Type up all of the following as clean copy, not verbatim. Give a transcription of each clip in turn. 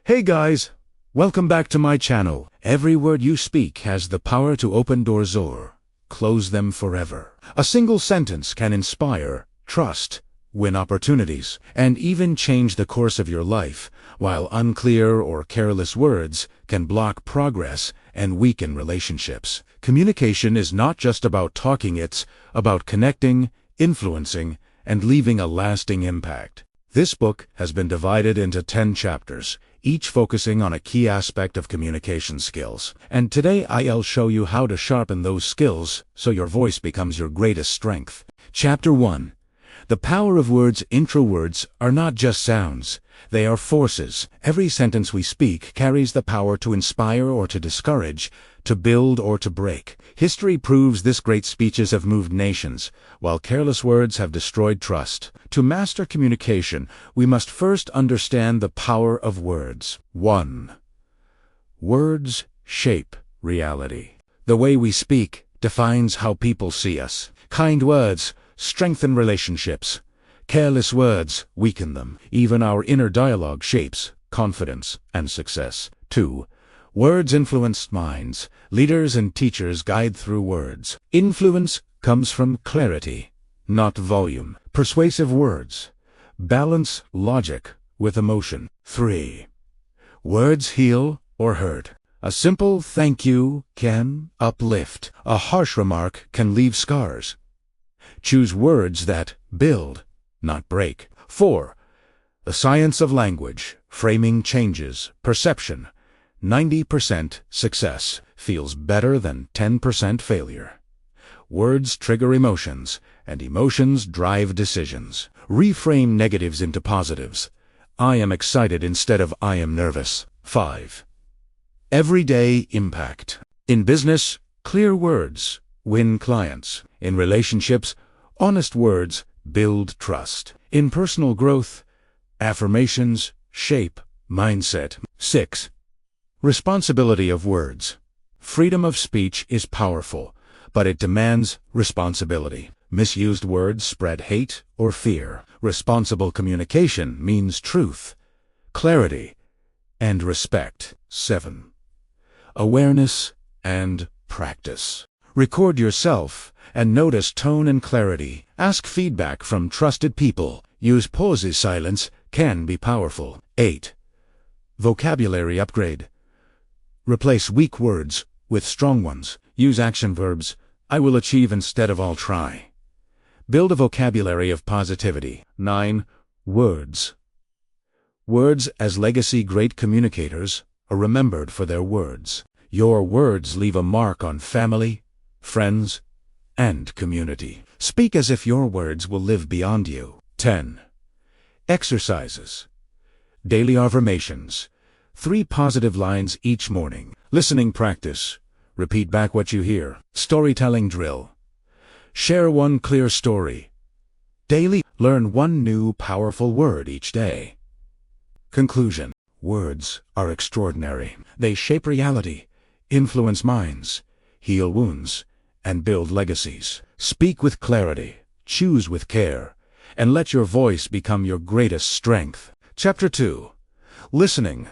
Hey guys, welcome back to my channel. Every word you speak has the power to open doors or close them forever. A single sentence can inspire, trust, win opportunities, and even change the course of your life, while unclear or careless words can block progress and weaken relationships. Communication is not just about talking, it's about connecting, influencing, and leaving a lasting impact. This book has been divided into 10 chapters, each focusing on a key aspect of communication skills. And today I'll show you how to sharpen those skills so your voice becomes your greatest strength. Chapter 1. The power of words. Intro: words are not just sounds, they are forces. Every sentence we speak carries the power to inspire or to discourage, to build or to break. History proves this. Great speeches have moved nations, while careless words have destroyed trust. To master communication, we must first understand the power of words. 1. Words shape reality. The way we speak defines how people see us. Kind words strengthen relationships. Careless words weaken them. Even our inner dialogue shapes confidence and success. 2. Words influence minds. Leaders and teachers guide through words. Influence comes from clarity, not volume. Persuasive words balance logic with emotion. 3. Words heal or hurt. A simple thank you can uplift. A harsh remark can leave scars. Choose words that build, not break. 4. The science of language. Framing changes perception. 90% success feels better than 10% failure. Words trigger emotions, and emotions drive decisions. Reframe negatives into positives. I am excited instead of I am nervous. 5. Everyday impact. In business, clear words win clients. In relationships, honest words build trust. In personal growth, affirmations shape mindset. 6. Responsibility of words. Freedom of speech is powerful, but it demands responsibility. Misused words spread hate or fear. Responsible communication means truth, clarity, and respect. 7. Awareness and practice. Record yourself and notice tone and clarity. Ask feedback from trusted people. Use pauses. Silence can be powerful. 8. Vocabulary upgrade. Replace weak words with strong ones. Use action verbs. I will achieve instead of I'll try. Build a vocabulary of positivity. 9. Words. Words as legacy. Great communicators are remembered for their words. Your words leave a mark on family, friends, and community. Speak as if your words will live beyond you. 10. Exercises. Daily affirmations. 3 positive lines each morning. Listening practice. Repeat back what you hear. Storytelling drill. Share one clear story. Daily. Learn one new powerful word each day. Conclusion. Words are extraordinary. They shape reality, influence minds, heal wounds, and build legacies. Speak with clarity, choose with care, and let your voice become your greatest strength. Chapter 2. Listening.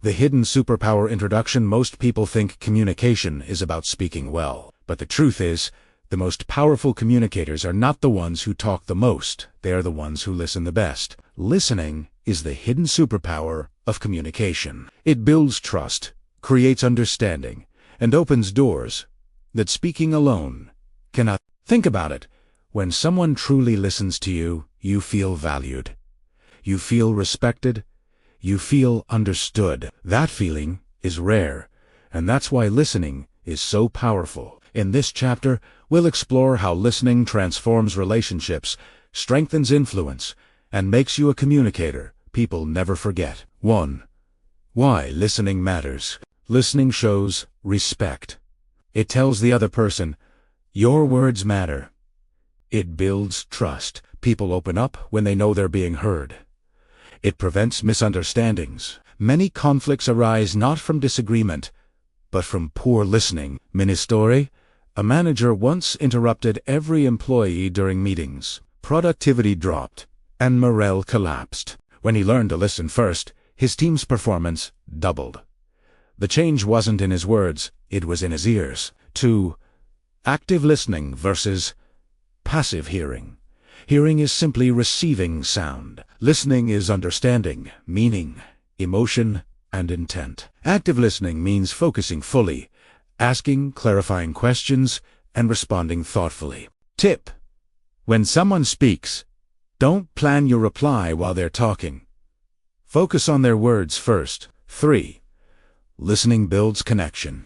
The hidden superpower. Introduction. Most people think communication is about speaking well, but the truth is, the most powerful communicators are not the ones who talk the most, they are the ones who listen the best. Listening is the hidden superpower of communication. It builds trust, creates understanding, and opens doors that speaking alone cannot. Think about it. When someone truly listens to you, you feel valued. You feel respected. You feel understood. That feeling is rare, and that's why listening is so powerful. In this chapter, we'll explore how listening transforms relationships, strengthens influence, and makes you a communicator people never forget. 1. Why listening matters. Listening shows respect. It tells the other person, your words matter. It builds trust. People open up when they know they're being heard. It prevents misunderstandings. Many conflicts arise not from disagreement, but from poor listening. Mini story: a manager once interrupted every employee during meetings. Productivity dropped, and morale collapsed. When he learned to listen first, his team's performance doubled. The change wasn't in his words, it was in his ears. 2. Active listening versus passive hearing. Hearing is simply receiving sound. Listening is understanding, meaning, emotion, and intent. Active listening means focusing fully, asking clarifying questions, and responding thoughtfully. Tip: when someone speaks, don't plan your reply while they're talking. Focus on their words first. 3. Listening builds connection.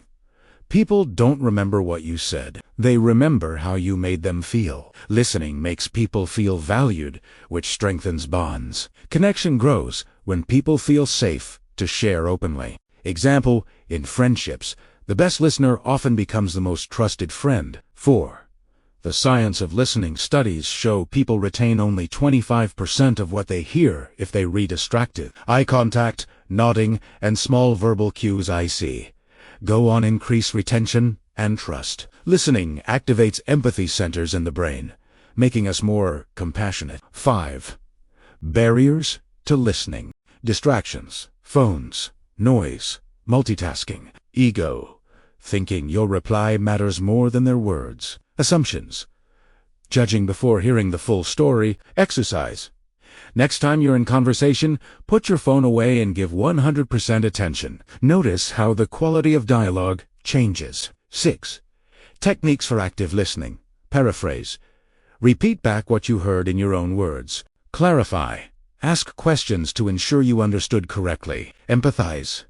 People don't remember what you said. They remember how you made them feel. Listening makes people feel valued, which strengthens bonds. Connection grows when people feel safe to share openly. Example, in friendships, the best listener often becomes the most trusted friend. 4. The science of listening studies show people retain only 25% of what they hear if they re-distracted. Eye contact, nodding, and small verbal cues go on increase retention and trust. Listening activates empathy centers in the brain, making us more compassionate. 5. Barriers to listening. Distractions, phones, noise, multitasking, ego, thinking your reply matters more than their words. Assumptions, judging before hearing the full story. Exercise. Next time you're in conversation, put your phone away and give 100% attention. Notice how the quality of dialogue changes. 6. Techniques for active listening. Paraphrase. Repeat back what you heard in your own words. Clarify. Ask questions to ensure you understood correctly. Empathize.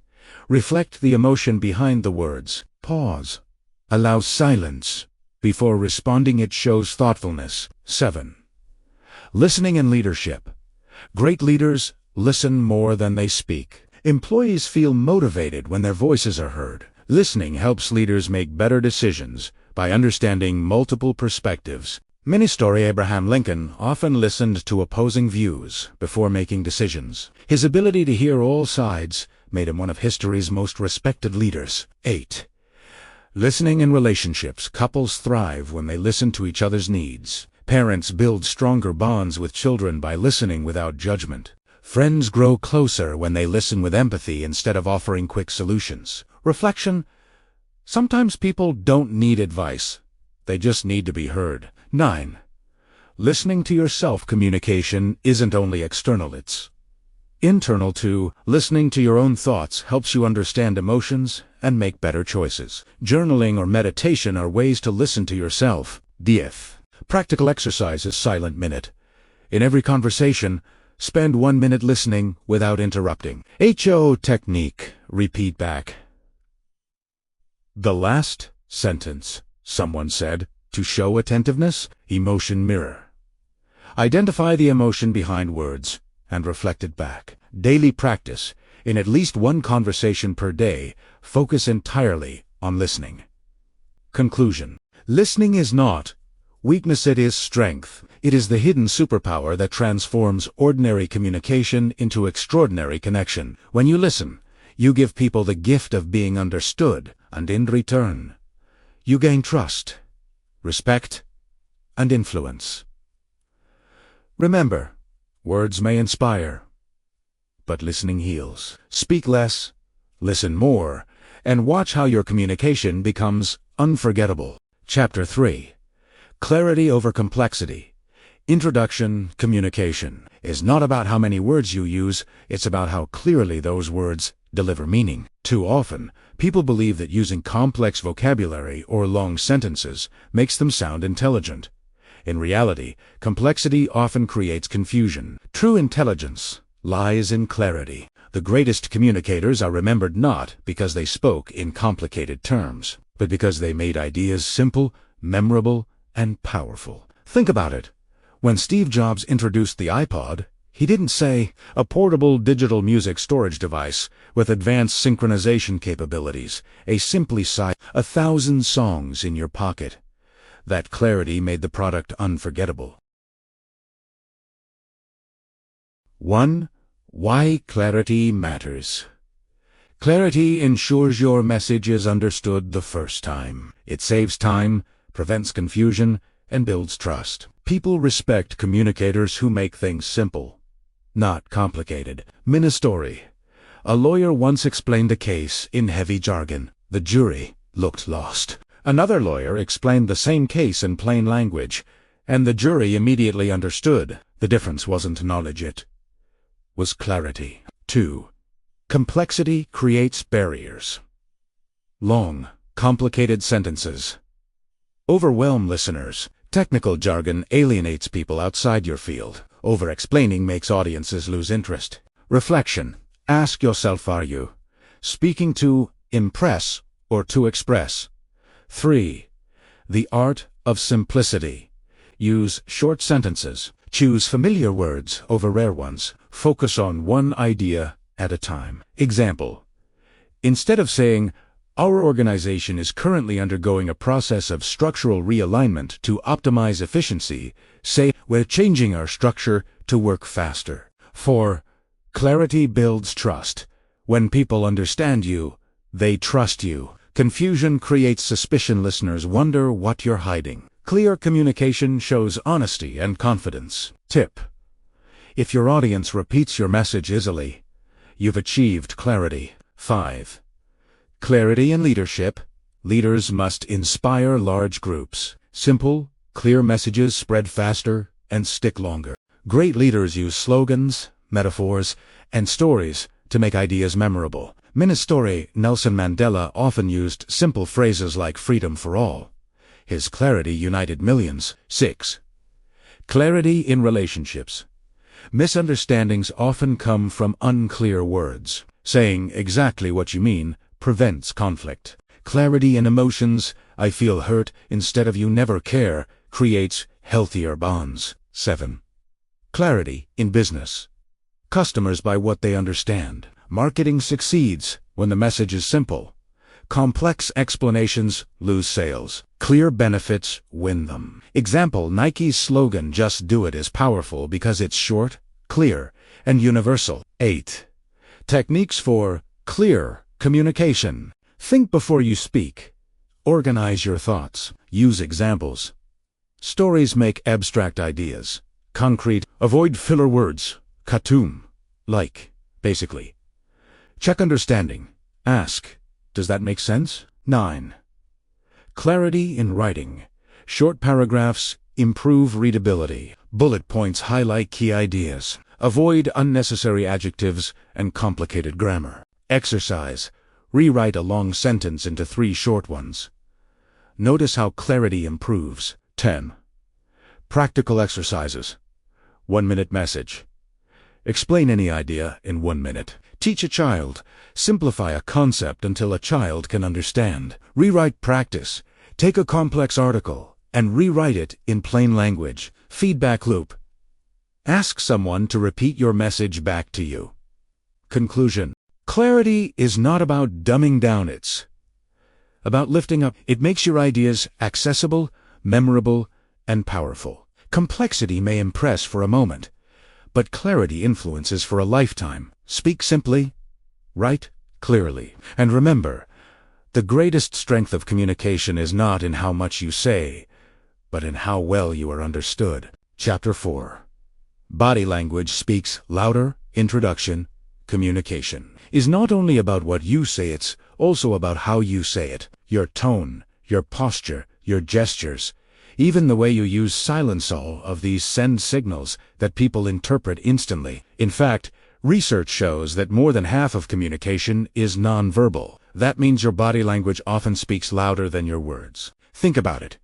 Reflect the emotion behind the words. Pause. Allow silence. Before responding, it shows thoughtfulness. 7. Listening and leadership. Great leaders listen more than they speak. Employees feel motivated when their voices are heard. Listening helps leaders make better decisions by understanding multiple perspectives. Minister Abraham Lincoln often listened to opposing views before making decisions. His ability to hear all sides made him one of history's most respected leaders. 8. Listening in relationships. Couples thrive when they listen to each other's needs. Parents build stronger bonds with children by listening without judgment. Friends grow closer when they listen with empathy instead of offering quick solutions. Reflection. Sometimes people don't need advice. They just need to be heard. 9. Listening to yourself. Communication isn't only external, it's internal too. Listening to your own thoughts helps you understand emotions and make better choices. Journaling or meditation are ways to listen to yourself. DF. Practical exercises. Silent minute. In every conversation, spend 1 minute listening without interrupting. HO technique. Repeat back the last sentence someone said to show attentiveness. Emotion mirror. Identify the emotion behind words and reflect it back. Daily practice. In at least one conversation per day, focus entirely on listening. Conclusion. Listening is not weakness, it is strength. It is the hidden superpower that transforms ordinary communication into extraordinary connection. When you listen, you give people the gift of being understood, and in return, you gain trust, respect, and influence. Remember, words may inspire, but listening heals. Speak less, listen more, and watch how your communication becomes unforgettable. Chapter 3. Clarity over complexity. Introduction. Communication is not about how many words you use, it's about how clearly those words deliver meaning. Too often, people believe that using complex vocabulary or long sentences makes them sound intelligent. In reality, complexity often creates confusion. True intelligence lies in clarity. The greatest communicators are remembered not because they spoke in complicated terms, but because they made ideas simple, memorable, and powerful. Think about it. When Steve Jobs introduced the iPod, he didn't say, "a portable digital music storage device with advanced synchronization capabilities, a simply sized 1,000 songs in your pocket." That clarity made the product unforgettable. 1. Why clarity matters. Clarity ensures your message is understood the first time. It saves time, prevents confusion, and builds trust. People respect communicators who make things simple, not complicated. Ministry. A lawyer once explained a case in heavy jargon. The jury looked lost. Another lawyer explained the same case in plain language, and the jury immediately understood. The difference wasn't knowledge, it was clarity. 2. Complexity creates barriers. Long, complicated sentences overwhelm listeners. Technical jargon alienates people outside your field. Over-explaining makes audiences lose interest. Reflection. Ask yourself, are you speaking to impress or to express? 3. The art of simplicity. Use short sentences. Choose familiar words over rare ones. Focus on one idea at a time. Example. Instead of saying, "Our organization is currently undergoing a process of structural realignment to optimize efficiency," say, "We're changing our structure to work faster." 4. Clarity builds trust. When people understand you, they trust you. Confusion creates suspicion. Listeners wonder what you're hiding. Clear communication shows honesty and confidence. Tip. If your audience repeats your message easily, you've achieved clarity. 5. Clarity in leadership. Leaders must inspire large groups. Simple, clear messages spread faster and stick longer. Great leaders use slogans, metaphors, and stories to make ideas memorable. Ministore Nelson Mandela often used simple phrases like freedom for all. His clarity united millions. 6. Clarity in relationships. Misunderstandings often come from unclear words. Saying exactly what you mean prevents conflict. Clarity in emotions. I feel hurt instead of you never care creates healthier bonds. 7. Clarity in business. Customers buy what they understand. Marketing succeeds when the message is simple. Complex explanations lose sales. Clear benefits win them. Example, Nike's slogan, "Just do it," is powerful because it's short, clear, and universal. 8. Techniques for clear communication. Think before you speak. Organize your thoughts. Use examples. Stories make abstract ideas concrete. Avoid filler words. Khatum. Like. Basically. Check understanding. Ask, does that make sense? 9. Clarity in writing. Short paragraphs improve readability. Bullet points highlight key ideas. Avoid unnecessary adjectives and complicated grammar. Exercise. Rewrite a long sentence into 3 short ones. Notice how clarity improves. 10. Practical exercises. 1-minute message. Explain any idea in 1 minute. Teach a child. Simplify a concept until a child can understand. Rewrite practice. Take a complex article and rewrite it in plain language. Feedback loop. Ask someone to repeat your message back to you. Conclusion. Clarity is not about dumbing down, it's about lifting up. It makes your ideas accessible, memorable, and powerful. Complexity may impress for a moment, but clarity influences for a lifetime. Speak simply, write clearly, and remember, the greatest strength of communication is not in how much you say, but in how well you are understood. Chapter 4. Body language speaks louder. Introduction. Communication is not only about what you say, it's also about how you say it. Your tone, your posture, your gestures, even the way you use silence, all of these send signals that people interpret instantly. In fact, research shows that more than half of communication is nonverbal. That means your body language often speaks louder than your words. Think about it.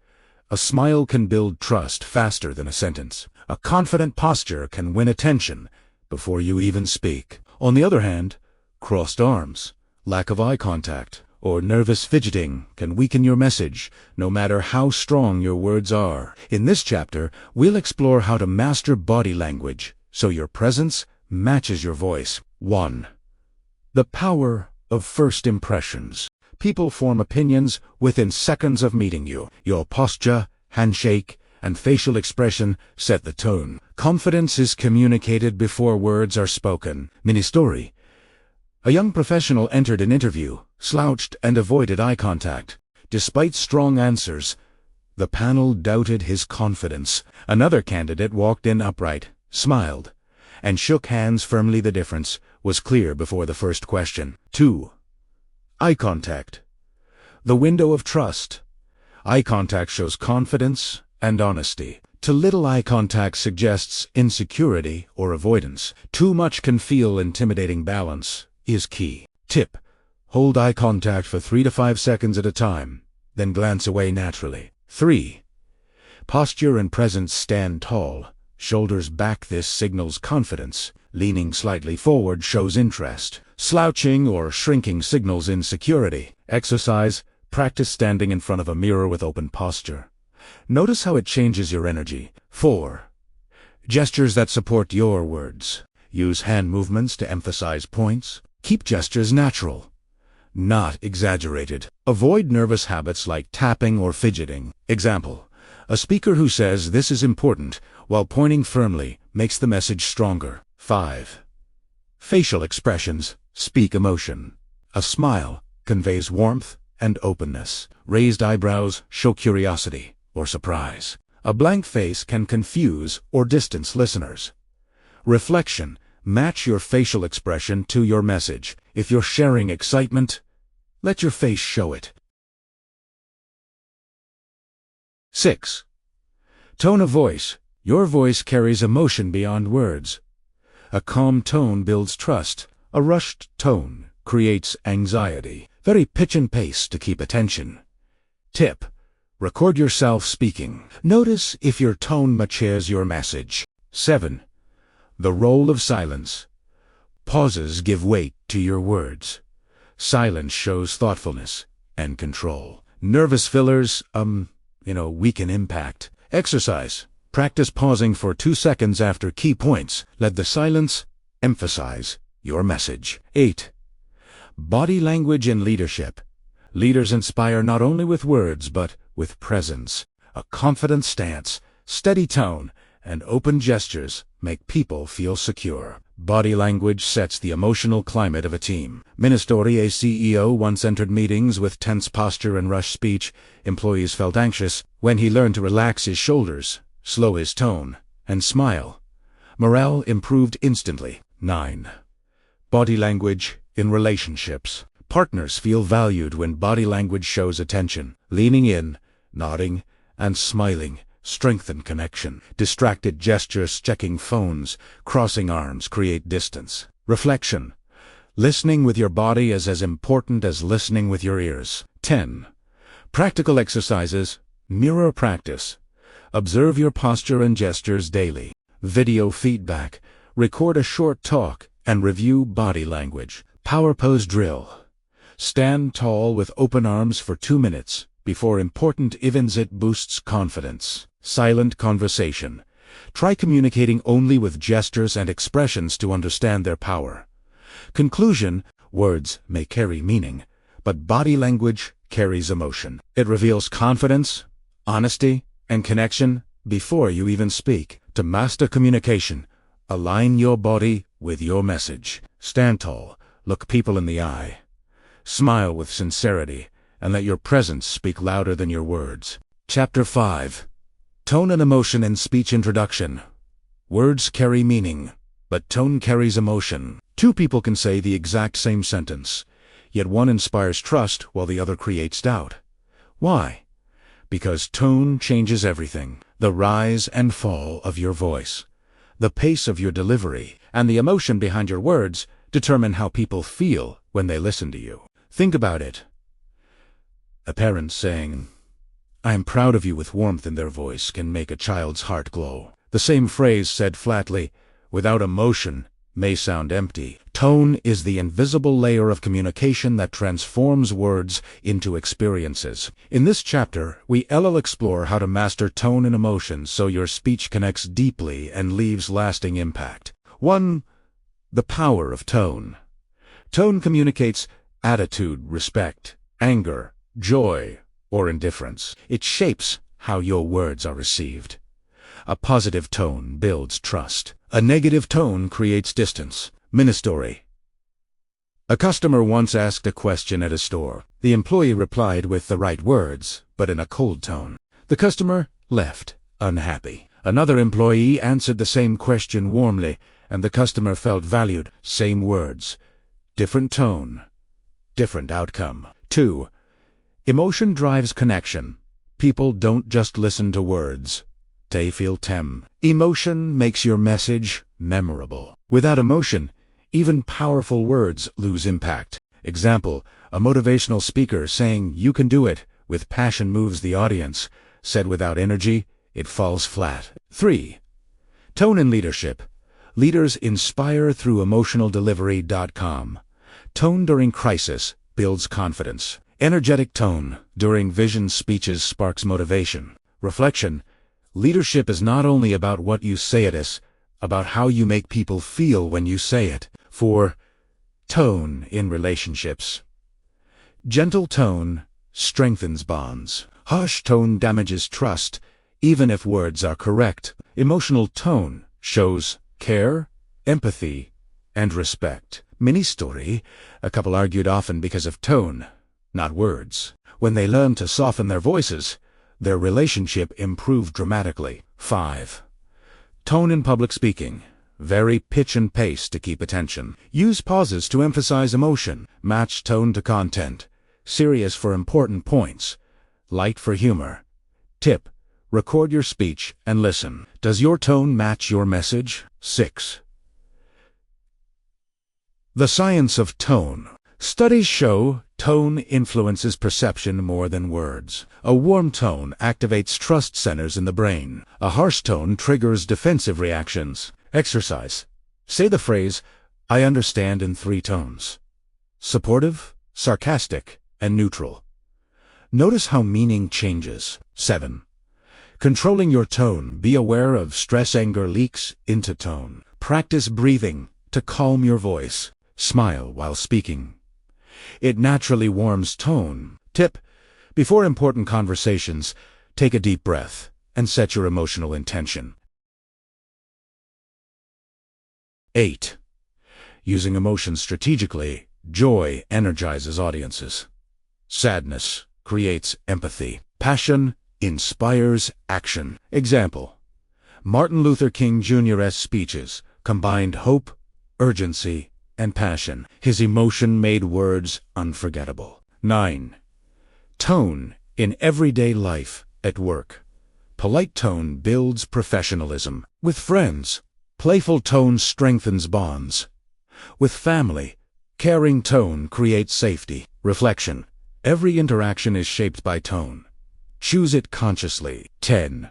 A smile can build trust faster than a sentence. A confident posture can win attention before you even speak. On the other hand, crossed arms, lack of eye contact, or nervous fidgeting can weaken your message, no matter how strong your words are. In this chapter, we'll explore how to master body language so your presence matches your voice. 1. The power of first impressions. People form opinions within seconds of meeting you. Your posture, handshake, and facial expression set the tone. Confidence is communicated before words are spoken. Mini story. A young professional entered an interview, slouched and avoided eye contact. Despite strong answers, the panel doubted his confidence. Another candidate walked in upright, smiled, and shook hands firmly. The difference was clear before the first question. 2. Eye contact. The window of trust. Eye contact shows confidence and honesty. Too little eye contact suggests insecurity or avoidance. Too much can feel intimidating. Balance is key. Tip: hold eye contact for 3 to 5 seconds at a time, then glance away naturally. 3. Posture and presence. Stand tall, shoulders back. This signals confidence. Leaning slightly forward shows interest. Slouching or shrinking signals insecurity. Exercise: practice standing in front of a mirror with open posture. Notice how it changes your energy. 4. Gestures that support your words. Use hand movements to emphasize points. Keep gestures natural, not exaggerated. Avoid nervous habits like tapping or fidgeting. Example: a speaker who says "this is important" while pointing firmly makes the message stronger. 5. Facial expressions speak emotion. A smile conveys warmth and openness. Raised eyebrows show curiosity or surprise. A blank face can confuse or distance listeners. Reflection: match your facial expression to your message. If you're sharing excitement, let your face show it. 6. Tone of voice. Your voice carries emotion beyond words. A calm tone builds trust. A rushed tone creates anxiety. Vary pitch and pace to keep attention. Tip: record yourself speaking. Notice if your tone matches your message. 7. The role of silence. Pauses give weight to your words. Silence shows thoughtfulness and control. Nervous fillers, weaken impact. Exercise: practice pausing for 2 seconds after key points. Let the silence emphasize your message. 8. Body language in leadership. Leaders inspire not only with words, but with presence. A confident stance, steady tone, and open gestures make people feel secure. Body language sets the emotional climate of a team. Ministori, a CEO, once entered meetings with tense posture and rushed speech. Employees felt anxious. When he learned to relax his shoulders, slow his tone, and smile, morale improved instantly. 9. Body language in relationships. Partners feel valued when body language shows attention. Leaning in, nodding, and smiling strengthen connection. Distracted gestures, checking phones, crossing arms create distance. Reflection: listening with your body is as important as listening with your ears. 10. Practical exercises. Mirror practice. Observe your posture and gestures daily. Video feedback. Record a short talk and review body language. Power pose drill. Stand tall with open arms for 2 minutes before important events. It boosts confidence. Silent conversation. Try communicating only with gestures and expressions to understand their power. Conclusion: words may carry meaning, but body language carries emotion. It reveals confidence, honesty, and connection before you even speak. To master communication, align your body with your message. Stand tall, look people in the eye, smile with sincerity, and let your presence speak louder than your words. Chapter 5. Tone and emotion in speech. Introduction. Words carry meaning, but tone carries emotion. 2 people can say the exact same sentence, yet one inspires trust while the other creates doubt. Why? Because tone changes everything. The rise and fall of your voice, the pace of your delivery, and the emotion behind your words determine how people feel when they listen to you. Think about it. A parent saying, "I am proud of you," with warmth in their voice can make a child's heart glow. The same phrase said flatly, without emotion, may sound empty. Tone is the invisible layer of communication that transforms words into experiences. In this chapter, we'll explore how to master tone and emotion so your speech connects deeply and leaves lasting impact. 1. The power of tone. Tone communicates attitude, respect, anger, joy, or indifference. It shapes how your words are received. A positive tone builds trust. A negative tone creates distance. Mini-story. A customer once asked a question at a store. The employee replied with the right words, but in a cold tone. The customer left unhappy. Another employee answered the same question warmly, and the customer felt valued. Same words, different tone, different outcome. 2. Emotion drives connection. People don't just listen to words, they feel them. Emotion makes your message memorable. Without emotion, even powerful words lose impact. Example, a motivational speaker saying "you can do it" with passion moves the audience. Said without energy, it falls flat. 3. Tone in leadership. Leaders inspire through emotionaldelivery.com. Tone during crisis builds confidence. Energetic tone during vision speeches sparks motivation. Reflection. Leadership is not only about what you say, it is about how you make people feel when you say it. 4. Tone in relationships. Gentle tone strengthens bonds. Harsh tone damages trust, even if words are correct. Emotional tone shows care, empathy, and respect. Mini story. A couple argued often because of tone, not words. When they learned to soften their voices, their relationship improved dramatically. 5. Tone in public speaking. Vary pitch and pace to keep attention. Use pauses to emphasize emotion. Match tone to content. Serious for important points, light for humor. Tip: record your speech and listen. Does your tone match your message? 6. The science of tone. Studies show tone influences perception more than words. A warm tone activates trust centers in the brain. A harsh tone triggers defensive reactions. Exercise. Say the phrase, "I understand" in 3 tones: supportive, sarcastic, and neutral. Notice how meaning changes. 7. Controlling your tone. Be aware of stress, anger leaks into tone. Practice breathing to calm your voice. Smile while speaking. It naturally warms tone. Tip: before important conversations, take a deep breath and set your emotional intention. 8. Using emotions strategically. Joy energizes audiences. Sadness creates empathy. Passion inspires action. Example, Martin Luther King Jr.'s speeches combined hope, urgency, and passion. His emotion made words unforgettable. 9. Tone in everyday life. At work, polite tone builds professionalism. With friends, playful tone strengthens bonds. With family, caring tone creates safety. Reflection. Every interaction is shaped by tone. Choose it consciously. 10.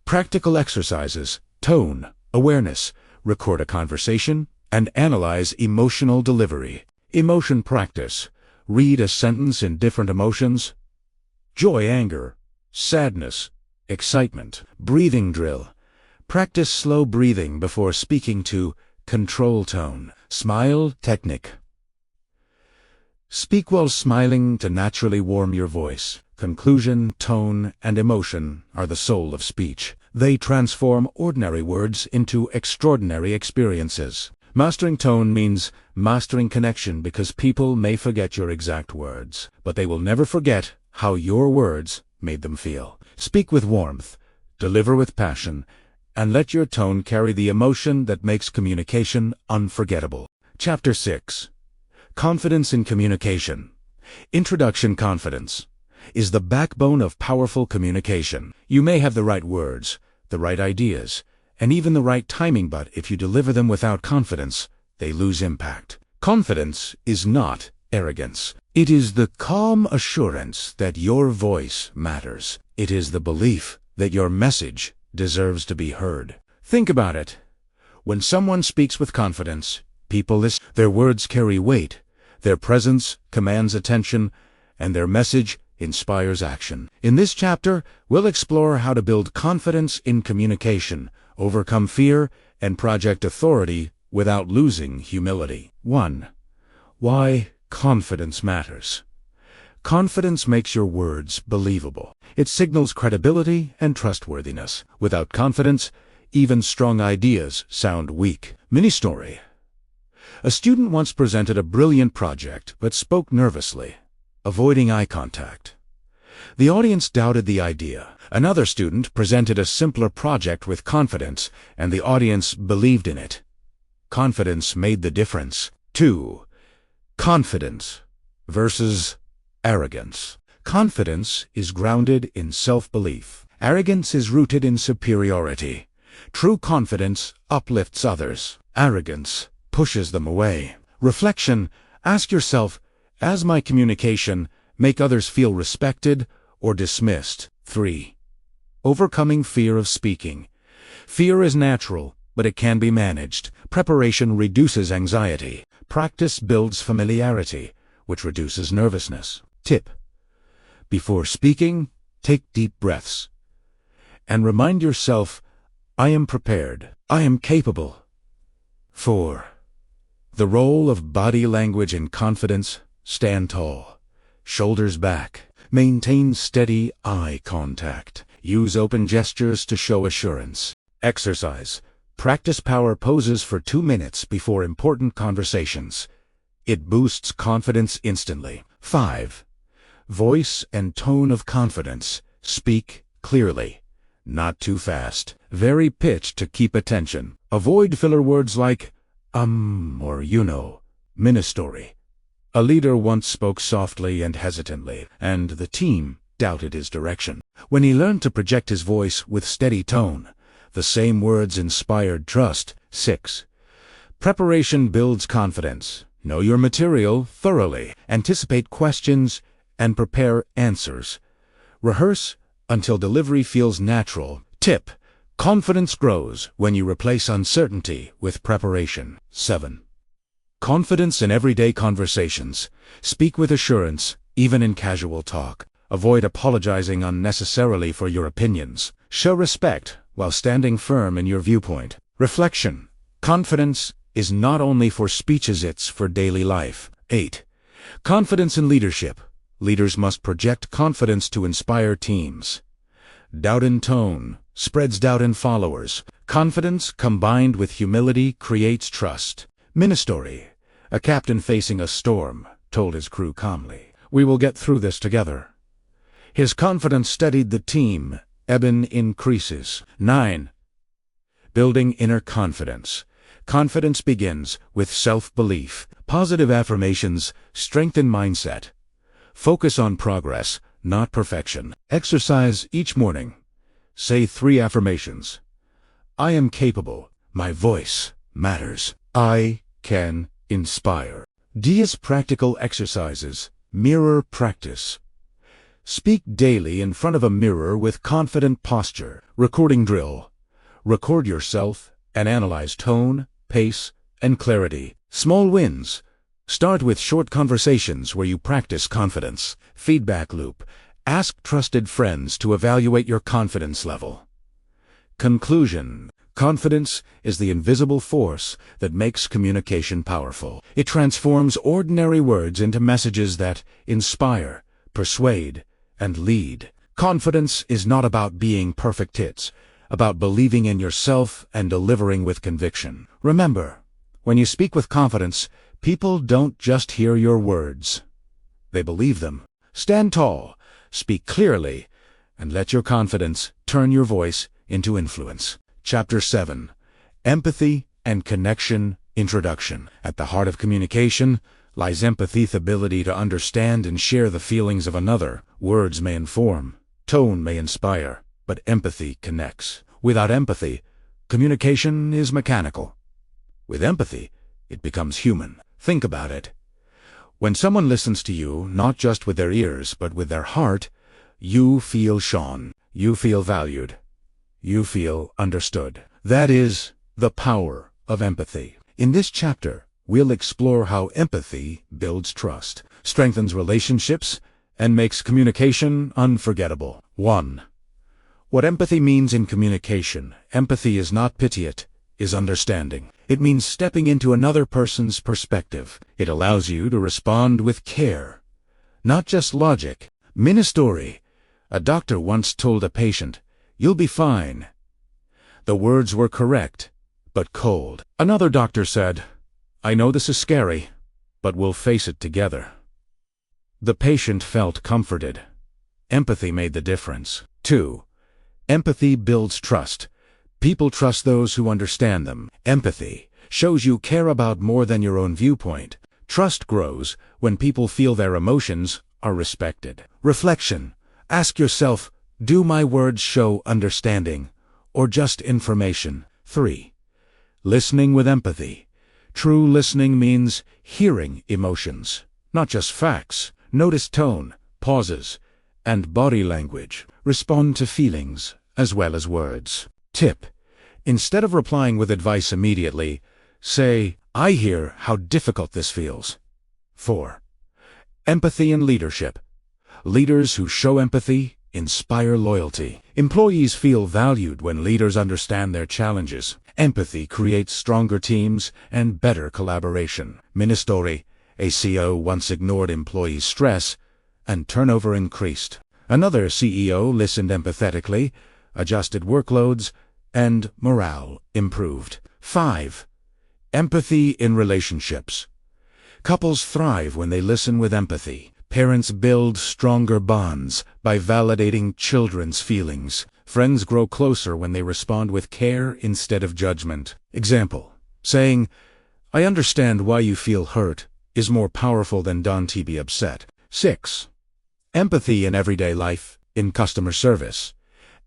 Practical exercises. Tone awareness. Record a conversation and analyze emotional delivery. Emotion practice. Read a sentence in different emotions: joy, anger, sadness, excitement. Breathing drill. Practice slow breathing before speaking to control tone. Smile technique. Speak while smiling to naturally warm your voice. Conclusion. Tone and emotion are the soul of speech. They transform ordinary words into extraordinary experiences. Mastering tone means mastering connection, because people may forget your exact words, but they will never forget how your words made them feel. Speak with warmth, deliver with passion, and let your tone carry the emotion that makes communication unforgettable. Chapter 6. Confidence in communication. Introduction. Confidence is the backbone of powerful communication. You may have the right words, the right ideas, and even the right timing, but if you deliver them without confidence, they lose impact. Confidence is not arrogance. It is the calm assurance that your voice matters. It is the belief that your message deserves to be heard. Think about it. When someone speaks with confidence, people listen. Their words carry weight, their presence commands attention, and their message inspires action. In this chapter, we'll explore how to build confidence in communication, overcome fear, and project authority without losing humility. 1. Why confidence matters. Confidence makes your words believable. It signals credibility and trustworthiness. Without confidence, even strong ideas sound weak. Mini story. A student once presented a brilliant project but spoke nervously, avoiding eye contact. The audience doubted the idea. Another student presented a simpler project with confidence, and the audience believed in it. confidence made the difference. 2. Confidence versus arrogance. Confidence is grounded in self-belief. Arrogance is rooted in superiority. True confidence uplifts others. Arrogance pushes them away. Reflection: ask yourself, does my communication make others feel respected or dismissed? 3. Overcoming fear of speaking. Fear is natural, but it can be managed. Preparation reduces anxiety. Practice builds familiarity, which reduces nervousness. Tip: before speaking, take deep breaths and remind yourself, I am prepared. I am capable. 4. The role of body language in confidence: stand tall, shoulders back, maintain steady eye contact, use open gestures to show assurance. Exercise: practice power poses for 2 minutes before important conversations. It boosts confidence instantly. 5. Voice and tone of confidence: speak clearly, not too fast. Vary pitch to keep attention. Avoid filler words like or you know. Ministry: a leader once spoke softly and hesitantly, and the team doubted his direction. When he learned to project his voice with steady tone, the same words inspired trust. 6. Preparation builds confidence. Know your material thoroughly. Anticipate questions and prepare answers. Rehearse until delivery feels natural. Tip: confidence grows when you replace uncertainty with preparation. 7. Confidence in everyday conversations. Speak with assurance, even in casual talk. Avoid apologizing unnecessarily for your opinions. Show respect while standing firm in your viewpoint. Reflection: confidence is not only for speeches, it's for daily life. 8. Confidence in leadership. Leaders must project confidence to inspire teams. Doubt in tone spreads doubt in followers. Confidence combined with humility creates trust. Ministry: a captain facing a storm told his crew calmly, "We will get through this together." His confidence steadied the team. Eben increases. 9. Building inner confidence. Confidence begins with self-belief. Positive affirmations strengthen mindset. Focus on progress, not perfection. Exercise each morning. Say 3 affirmations. I am capable. My voice matters. I can inspire. D's practical exercises. Mirror practice. Speak daily in front of a mirror with confident posture. Recording drill. Record yourself and analyze tone, pace, and clarity. Small wins. Start with short conversations where you practice confidence. Feedback loop. Ask trusted friends to evaluate your confidence level. Conclusion: confidence is the invisible force that makes communication powerful. It transforms ordinary words into messages that inspire, persuade, and lead. Confidence is not about being perfect. It's about believing in yourself and delivering with conviction. Remember, when you speak with confidence, people don't just hear your words. They believe them. Stand tall, speak clearly, and let your confidence turn your voice into influence. Chapter 7. Empathy and Connection. Introduction. At the heart of communication lies empathy, the ability to understand and share the feelings of another. Words may inform, tone may inspire, but empathy connects. Without empathy, communication is mechanical. With empathy, it becomes human. Think about it. When someone listens to you, not just with their ears, but with their heart, you feel shown. You feel valued. You feel understood. That is the power of empathy. In this chapter, we'll explore how empathy builds trust, strengthens relationships, and makes communication unforgettable. 1. What empathy means in communication. Empathy is not pity, it is understanding. It means stepping into another person's perspective. It allows you to respond with care, not just logic. Ministry. A doctor once told a patient, "You'll be fine." The words were correct, but cold. Another doctor said, "I know this is scary, but we'll face it together." The patient felt comforted. Empathy made the difference. 2. Empathy builds trust. People trust those who understand them. Empathy shows you care about more than your own viewpoint. Trust grows when people feel their emotions are respected. Reflection. Ask yourself, do my words show understanding or just information? 3. Listening with empathy. True listening means hearing emotions, not just facts. Notice tone, pauses, and body language. Respond to feelings as well as words. Tip. Instead of replying with advice immediately, say, I hear how difficult this feels. 4. Empathy and leadership. Leaders who show empathy inspire loyalty. Employees feel valued when leaders understand their challenges. Empathy creates stronger teams and better collaboration. Mini-story. A CEO once ignored employees' stress, and turnover increased. Another CEO listened empathetically, adjusted workloads, and morale improved. 5. Empathy in relationships. Couples thrive when they listen with empathy. Parents build stronger bonds by validating children's feelings. Friends grow closer when they respond with care instead of judgment. Example. Saying, I understand why you feel hurt, is more powerful than don't be upset. 6. Empathy in everyday life. In customer service,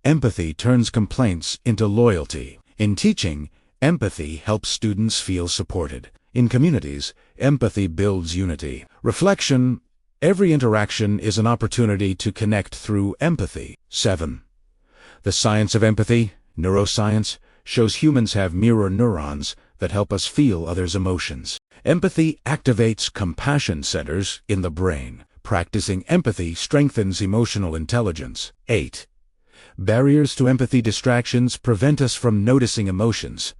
empathy turns complaints into loyalty. In teaching, empathy helps students feel supported. In communities, empathy builds unity. Reflection. Every interaction is an opportunity to connect through empathy. 7. The science of empathy, neuroscience, shows humans have mirror neurons that help us feel others' emotions. Empathy activates compassion centers in the brain. Practicing empathy strengthens emotional intelligence. 8. Barriers to empathy. Distractions prevent us from noticing emotions.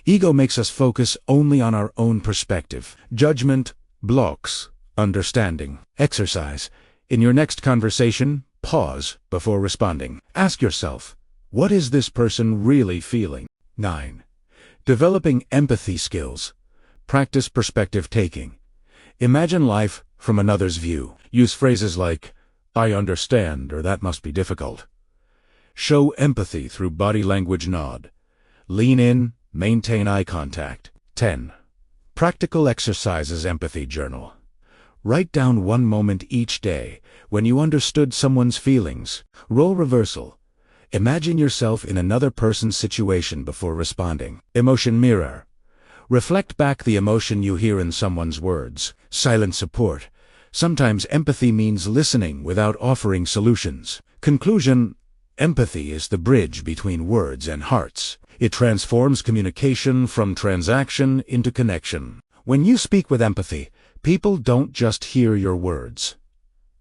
Ego makes us focus only on our own perspective. Judgment blocks understanding. Exercise. In your next conversation, pause before responding. Ask yourself, what is this person really feeling? 9. Developing empathy skills. Practice perspective taking. Imagine life from another's view. Use phrases like, I understand, or that must be difficult. Show empathy through body language. Nod. Lean in, maintain eye contact. 10. Practical exercises. Empathy journal. Write down one moment each day when you understood someone's feelings. Role reversal. Imagine yourself in another person's situation before responding. Emotion mirror. Reflect back the emotion you hear in someone's words. Silent support. Sometimes empathy means listening without offering solutions. Conclusion. Empathy is the bridge between words and hearts. It transforms communication from transaction into connection. When you speak with empathy, people don't just hear your words.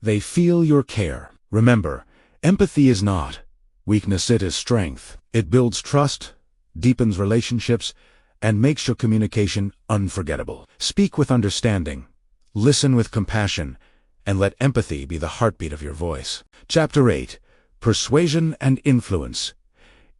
They feel your care. Remember, empathy is not weakness, it is strength. It builds trust, deepens relationships, and makes your communication unforgettable. Speak with understanding, listen with compassion, and let empathy be the heartbeat of your voice. Chapter 8. Persuasion and Influence.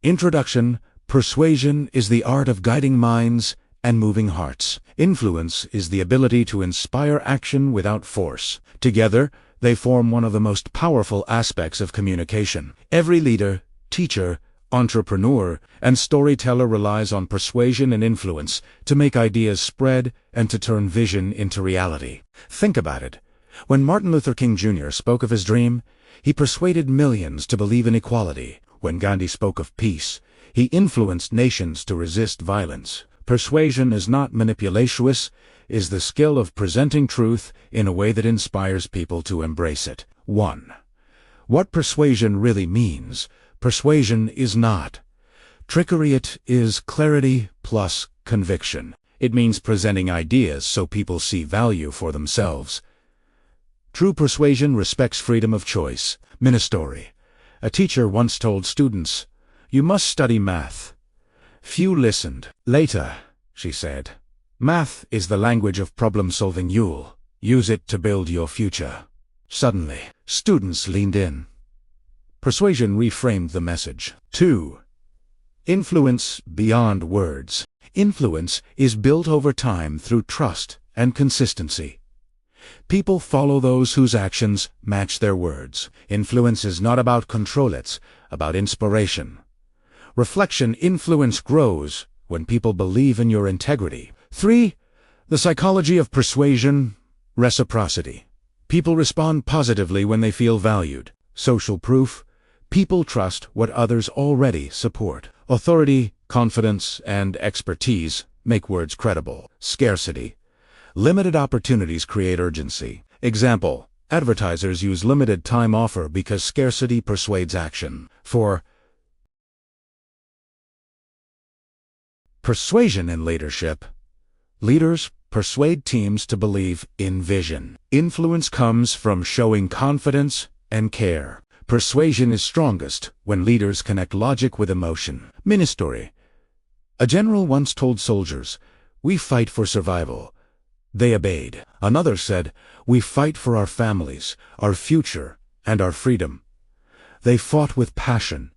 Introduction. Persuasion is the art of guiding minds and moving hearts. Influence is the ability to inspire action without force. Together, they form one of the most powerful aspects of communication. Every leader, teacher, entrepreneur, and storyteller relies on persuasion and influence to make ideas spread and to turn vision into reality. Think about it. When Martin Luther King Jr. spoke of his dream, he persuaded millions to believe in equality. When Gandhi spoke of peace, he influenced nations to resist violence. Persuasion is not manipulation, is the skill of presenting truth in a way that inspires people to embrace it. 1. What persuasion really means. Persuasion is not trickery, it is clarity plus conviction. It means presenting ideas so people see value for themselves. True persuasion respects freedom of choice. Mini-story. A teacher once told students, you must study math. Few listened. Later, she said, math is the language of problem-solving. You'll use it to build your future. Suddenly, students leaned in. Persuasion reframed the message. 2. Influence beyond words. Influence is built over time through trust and consistency. People follow those whose actions match their words. Influence is not about control, it's about inspiration. Reflection. Influence grows when people believe in your integrity. 3. The psychology of persuasion, reciprocity. People respond positively when they feel valued. Social proof. People trust what others already support. Authority, confidence, and expertise make words credible. Scarcity. Limited opportunities create urgency. Example: advertisers use limited time offer because scarcity persuades action. 4. Persuasion in leadership. Leaders persuade teams to believe in vision. Influence comes from showing confidence and care. Persuasion is strongest when leaders connect logic with emotion. Mini-story. A general once told soldiers, "We fight for survival." They obeyed. Another said, "We fight for our families, our future, and our freedom." They fought with passion.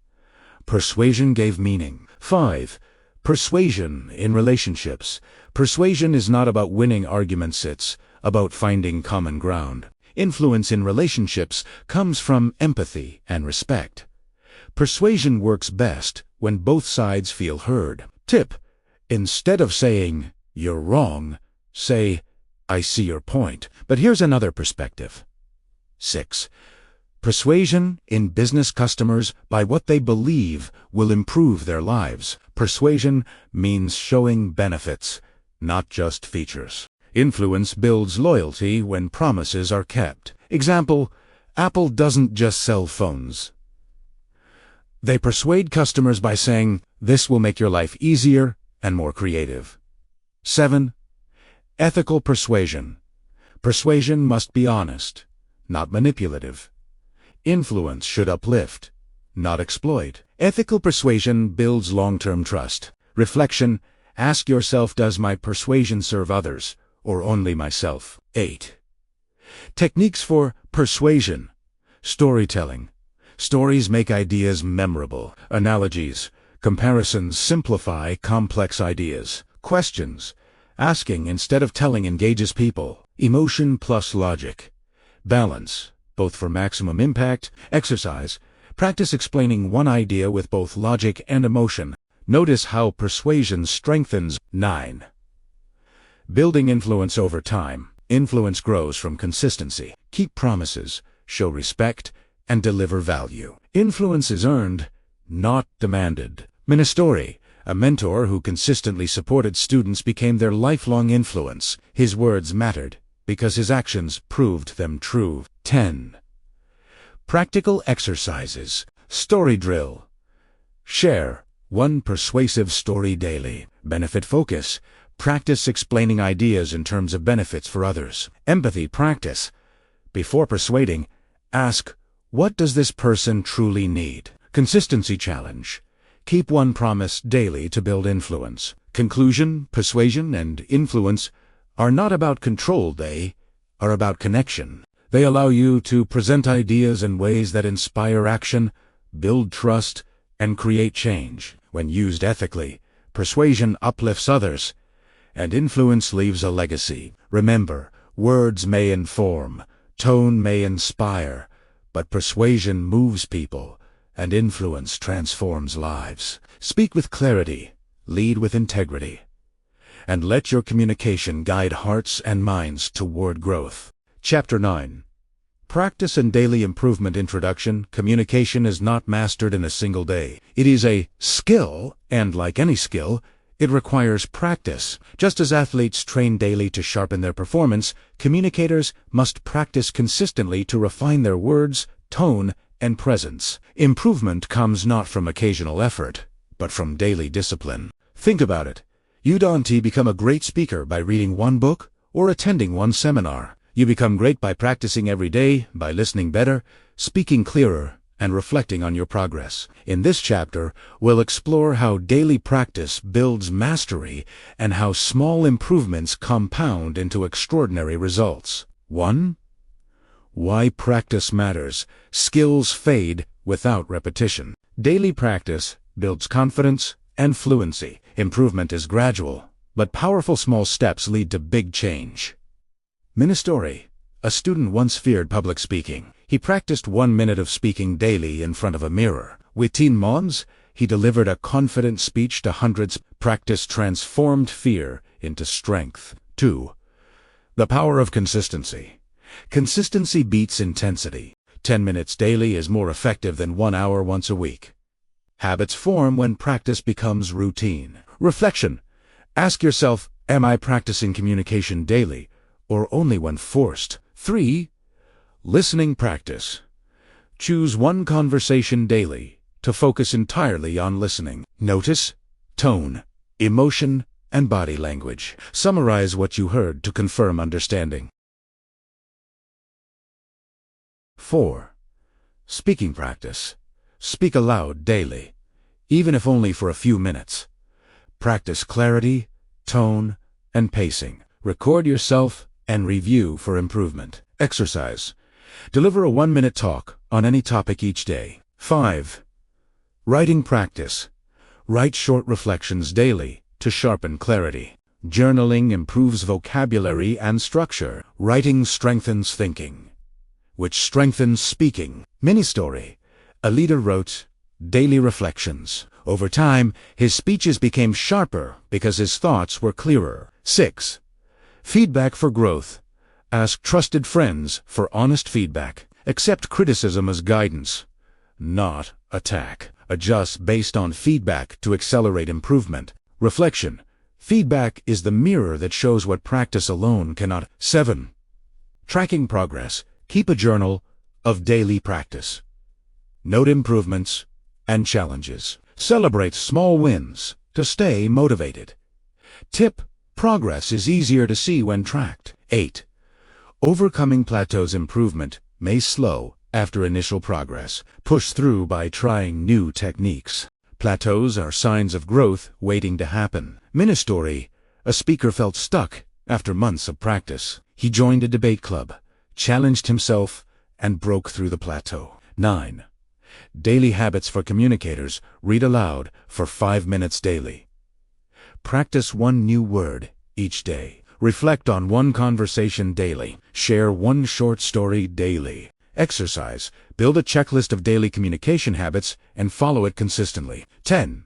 Persuasion gave meaning. 5. Persuasion in relationships. Persuasion is not about winning arguments, it's about finding common ground. Influence in relationships comes from empathy and respect. Persuasion works best when both sides feel heard. Tip: instead of saying, "You're wrong," say, "I see your point, but here's another perspective." 6. Persuasion in business. Customers buy what they believe will improve their lives. Persuasion means showing benefits, not just features. Influence builds loyalty when promises are kept. Example: Apple doesn't just sell phones. They persuade customers by saying, "This will make your life easier and more creative." 7. Ethical persuasion. Persuasion must be honest, not manipulative. Influence should uplift, not exploit. Ethical persuasion builds long-term trust. Reflection: ask yourself, does my persuasion serve others, or only myself? 8. Techniques for persuasion. Storytelling. Stories make ideas memorable. Analogies. Comparisons simplify complex ideas. Questions. Asking instead of telling engages people. Emotion plus logic. Balance, both for maximum impact. Exercise. Practice explaining one idea with both logic and emotion. Notice how persuasion strengthens. 9. Building influence over time. Influence grows from consistency. Keep promises, show respect, and deliver value. Influence is earned, not demanded. Mini-story. A mentor who consistently supported students became their lifelong influence. His words mattered because his actions proved them true. 10. Practical exercises. Story drill. Share one persuasive story daily. Benefit focus. Practice explaining ideas in terms of benefits for others. Empathy practice. Before persuading, ask, what does this person truly need? Consistency challenge. Keep one promise daily to build influence. Conclusion: persuasion and influence are not about control, they are about connection. They allow you to present ideas in ways that inspire action, build trust, and create change. When used ethically, persuasion uplifts others, and influence leaves a legacy. Remember, words may inform, tone may inspire, but persuasion moves people, and influence transforms lives. Speak with clarity, lead with integrity, and let your communication guide hearts and minds toward growth. Chapter 9. Practice and Daily Improvement. Introduction. Communication is not mastered in a single day. It is a skill, and like any skill, it requires practice. Just as athletes train daily to sharpen their performance, communicators must practice consistently to refine their words, tone, and presence. Improvement comes not from occasional effort, but from daily discipline. Think about it. You don't become a great speaker by reading one book or attending one seminar. You become great by practicing every day, by listening better, speaking clearer, and reflecting on your progress. In this chapter, we'll explore how daily practice builds mastery and how small improvements compound into extraordinary results. 1. Why practice matters. Skills fade without repetition. Daily practice builds confidence and fluency. Improvement is gradual, but powerful small steps lead to big change. Mini-story. A student once feared public speaking. He practiced 1 minute of speaking daily in front of a mirror. Within months, He delivered a confident speech to hundreds. Practice transformed fear into strength. 2. The power of consistency. Consistency beats intensity. 10 minutes daily is more effective than 1 hour once a week. Habits form when practice becomes routine. Reflection. Ask yourself, am I practicing communication daily or only when forced? 3. Listening practice. Choose one conversation daily to focus entirely on listening. Notice tone, emotion, and body language. Summarize what you heard to confirm understanding. 4. Speaking practice. Speak aloud daily, even if only for a few minutes. Practice clarity, tone, and pacing. Record yourself and review for improvement. Exercise. Deliver a 1-minute talk on any topic each day. 5. Writing practice. Write short reflections daily to sharpen clarity. Journaling improves vocabulary and structure. Writing strengthens thinking, which strengthens speaking. Mini-story. A leader wrote daily reflections. Over time, his speeches became sharper because his thoughts were clearer. 6. Feedback for growth. Ask trusted friends for honest feedback. Accept criticism as guidance, not attack. Adjust based on feedback to accelerate improvement. Reflection. Feedback is the mirror that shows what practice alone cannot. 7. Tracking progress. Keep a journal of daily practice. Note improvements and challenges. Celebrate small wins to stay motivated. Tip. Progress is easier to see when tracked. 8. Overcoming plateaus. Improvement may slow after initial progress. Push through by trying new techniques. Plateaus are signs of growth waiting to happen. Mini-story. A speaker felt stuck after months of practice. He joined a debate club, challenged himself, and broke through the plateau. 9. Daily habits for communicators. Read aloud for 5 minutes daily. Practice one new word each day. Reflect on one conversation daily. Share one short story daily. Exercise. Build a checklist of daily communication habits and follow it consistently. 10.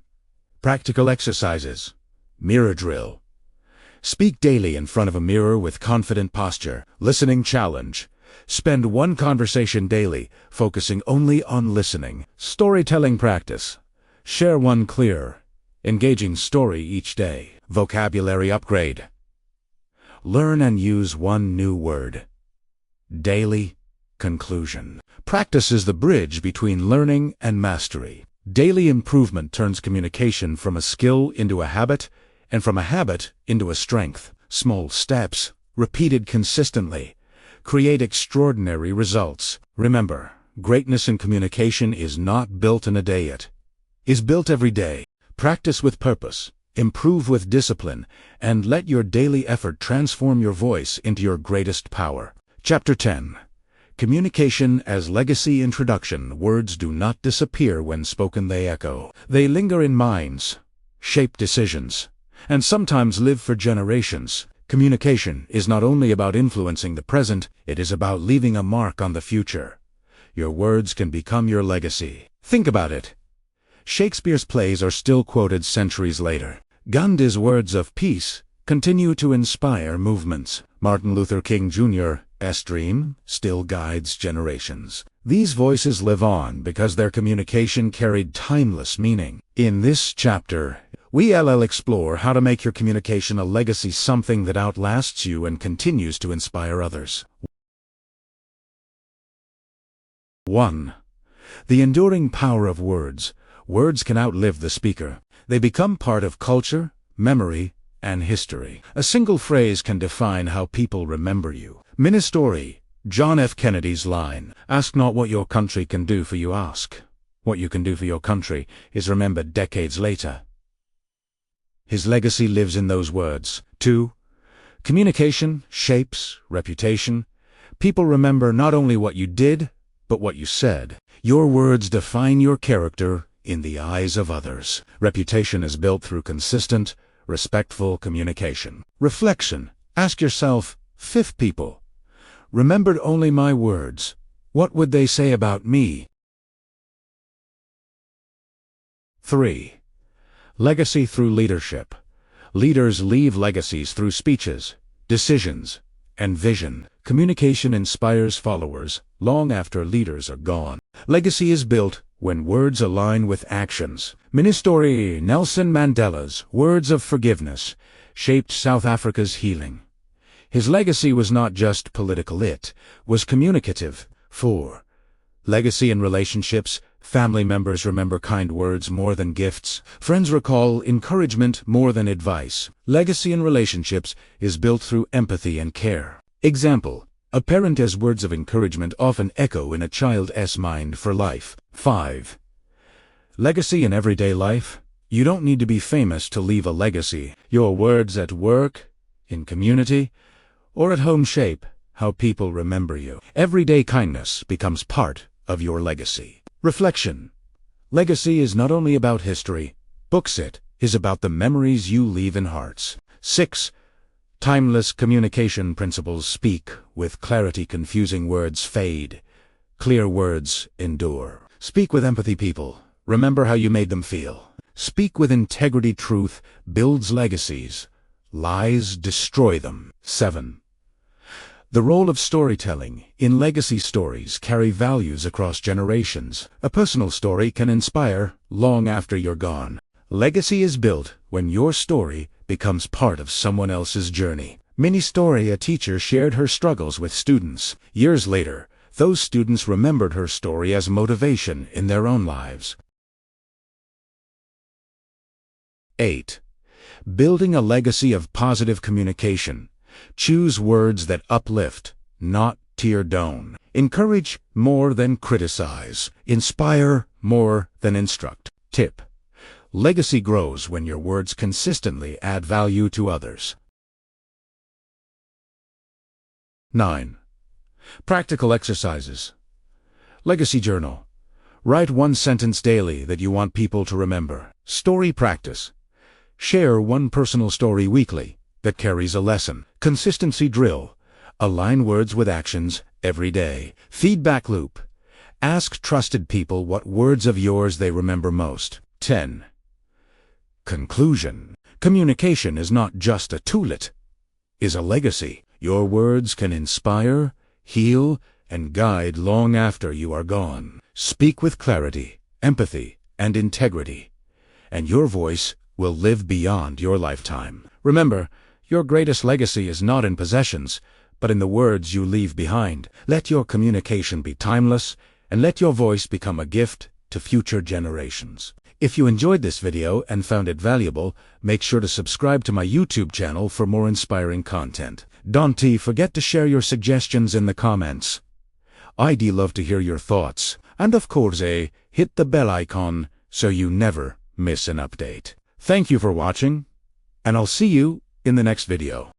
Practical exercises. Mirror drill. Speak daily in front of a mirror with confident posture. Listening challenge. Spend one conversation daily, focusing only on listening. Storytelling practice. Share one clear, engaging story each day. Vocabulary upgrade. Learn and use one new word daily. Conclusion. Practice is the bridge between learning and mastery. Daily improvement turns communication from a skill into a habit, and from a habit into a strength. Small steps, repeated consistently, create extraordinary results. Remember, greatness in communication is not built in a day. It is built every day. Practice with purpose, improve with discipline, and let your daily effort transform your voice into your greatest power. Chapter 10. Communication as Legacy. Introduction. Words do not disappear when spoken, they echo. They linger in minds, shape decisions, and sometimes live for generations. Communication is not only about influencing the present, it is about leaving a mark on the future. Your words can become your legacy. Think about it. Shakespeare's plays are still quoted centuries later. Gandhi's words of peace continue to inspire movements. Martin Luther King Jr.'s dream still guides generations. These voices live on because their communication carried timeless meaning. In this chapter, we'll explore how to make your communication a legacy, something that outlasts you and continues to inspire others. 1. The enduring power of words. Words can outlive the speaker. They become part of culture, memory, and history. A single phrase can define how people remember you. Mini-story. John F. Kennedy's line, "Ask not what your country can do for you, ask what you can do for your country," is remembered decades later. His legacy lives in those words. 2. Communication shapes reputation. People remember not only what you did, but what you said. Your words define your character in the eyes of others. Reputation is built through consistent, respectful communication. Reflection. Ask yourself, if people remembered only my words, what would they say about me? 3. Legacy through leadership. Leaders leave legacies through speeches, decisions, and vision. Communication inspires followers long after leaders are gone. Legacy is built when words align with actions. Ministori Nelson Mandela's words of forgiveness shaped South Africa's healing. His legacy was not just political, it was communicative. 4. Legacy in relationships. Family members remember kind words more than gifts. Friends recall encouragement more than advice. Legacy in relationships is built through empathy and care. Example: a parent's words of encouragement often echo in a child's mind for life. 5. Legacy in everyday life. You don't need to be famous to leave a legacy. Your words at work, in community, or at home shape how people remember you. Everyday kindness becomes part of your legacy. Reflection. Legacy is not only about history. Books it is about the memories you leave in hearts. 6. Timeless communication principles. Speak with clarity. Confusing words fade. Clear words endure. Speak with empathy, people. Remember how you made them feel. Speak with integrity. Truth builds legacies. Lies destroy them. 7. The role of storytelling. In legacy, stories carry values across generations. A personal story can inspire long after you're gone. Legacy is built when your story becomes part of someone else's journey. Mini story: a teacher shared her struggles with students. Years later, those students remembered her story as motivation in their own lives. 8. Building a legacy of positive communication. Choose words that uplift, not tear down. Encourage more than criticize. Inspire more than instruct. Tip: legacy grows when your words consistently add value to others. 9. Practical exercises. Legacy journal. Write one sentence daily that you want people to remember. Story practice. Share one personal story weekly that carries a lesson. Consistency drill. Align words with actions every day. Feedback loop. Ask trusted people what words of yours they remember most. 10. Conclusion. Communication is not just a tool, it is a legacy. Your words can inspire, heal, and guide long after you are gone. Speak with clarity, empathy, and integrity, and your voice will live beyond your lifetime. Remember, your greatest legacy is not in possessions, but in the words you leave behind. Let your communication be timeless, and let your voice become a gift to future generations. If you enjoyed this video and found it valuable, make sure to subscribe to my YouTube channel for more inspiring content. Don't forget to share your suggestions in the comments. I'd love to hear your thoughts. And of course, hit the bell icon so you never miss an update. Thank you for watching, and I'll see you in the next video.